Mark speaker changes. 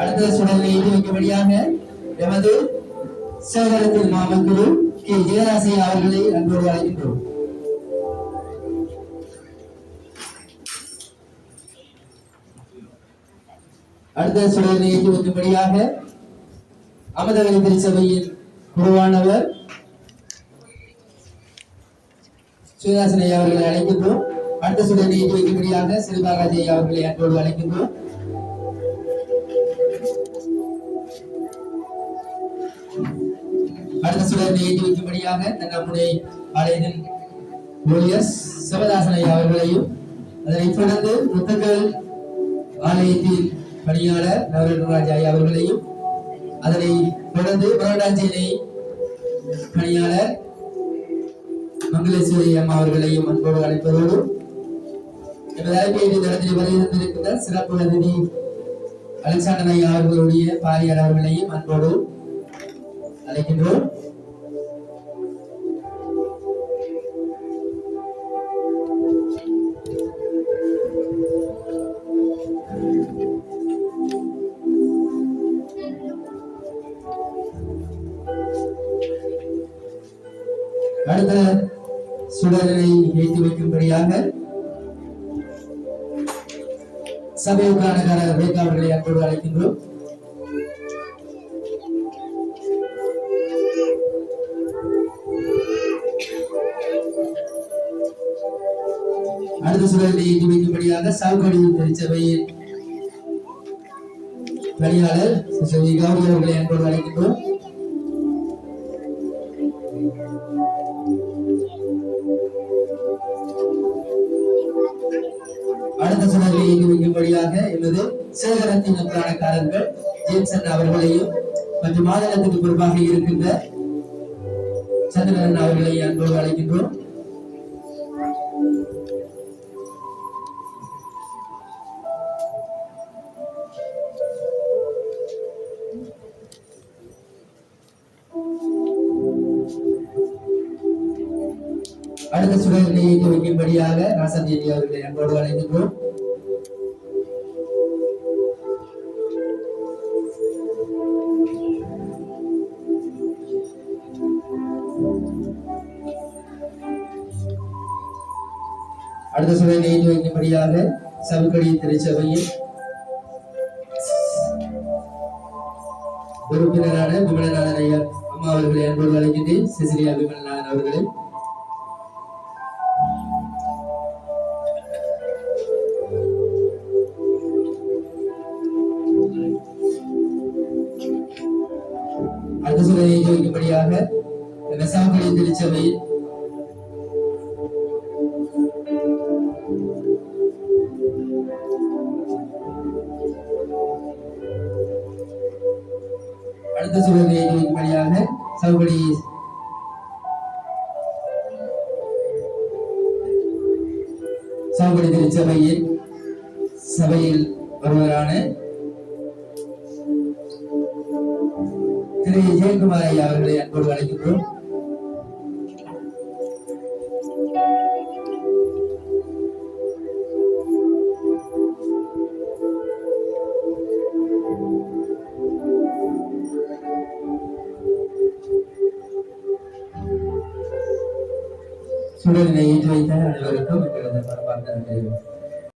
Speaker 1: அடுத்த சுடலை வைக்கும்படியாக எமது சேகரத்தின் மாமக்குழு கே ஜெயராசி அவர்களை அன்போடு அழைக்கின்றோம். அடுத்த சுடலை வைக்கும்படியாக அமதவெளி திருச்சபையின் குருவானவர் சுயதாசனை அவர்களை அழைக்கின்றோம். அடுத்த சுடலை வைக்கும்படியாக சிறுபாகாஜி அவர்களை அன்போடு அழைக்கின்றோம். அடுத்த சுடலை ஏற்றி வைக்கும்படியாக நம்முடைய ஆலயத்தின் ஊழியர் சிவதாசனை அவர்களையும் அதனை தொடர்ந்து முத்தங்கள் ஆலயத்தின் பணியாளர் நவரத்னராஜ் அவர்களையும் அதனை தொடர்ந்து புரட்டாஞ்சியினை பணியாளர் மங்களேஸ்வரி அம்மா அவர்களையும் அன்போடு அழைப்பதோடு எனது அழைப்பை நடத்தி வருகின்ற சிறப்பு அதிதி அலெக்சாண்டர் ஐயா அவர்களுடைய பாரியார் அவர்களையும் அன்போடு அழைக்கின்றோம். அடுத்த சுடலை ஏற்றி வைக்கும்படியாக சபை உட்காரக்காரர் ரேகா அவர்களை அன்போடு அழைக்கின்றோம். அடுத்த சுடலை ஏற்றி வைக்கும்படியாக சாவுகடி திருச்சபையின் பணியாளர் கௌரி அவர்களை அன்போடு அழைக்கின்றோம். அடுத்த சுடலை ஏற்றி வைக்கும்படியாக எனது சேகரத்தின் உட்காரக்காரர்கள் ஜேம்சன் அவர்களையும் மற்றும் மாநிலத்துக்கு பொறுப்பாக இருக்கின்ற சந்திரன் அவர்களை அன்போடு அழைக்கின்றோம். அடுத்த சுடலை ஏற்றி வைக்கும்படியாக ராசந்தேவி அவர்களை அன்போடு அழைக்கின்றோம். அடுத்த சுடலை ஏற்றி வைக்கும்படியாக சவுக்கடி திருச்சபையில் உறுப்பினரான விமலநாதன் ஐயா அம்மா அவர்களை அன்போடு அழைக்கின்றேன். சிசிலியா விமலநாதன் அவர்களை அடுத்த சுடலை ஏற்றி வைக்கும்படியாக சவுக்கடி திருச்சபையில் அடுத்த சுடலை ஏற்றி வைக்கும்படியாக சவுக்கடி திருச்சபையில் சபையில் ஒருவரான திரு ஜெயக்குமார் ஐயா அவர்களை அன்போடு அழைக்கின்றோம். சுடலை ஏற்றி வைத்த அனைவருக்கும் எங்களது மனமார்ந்த நன்றி.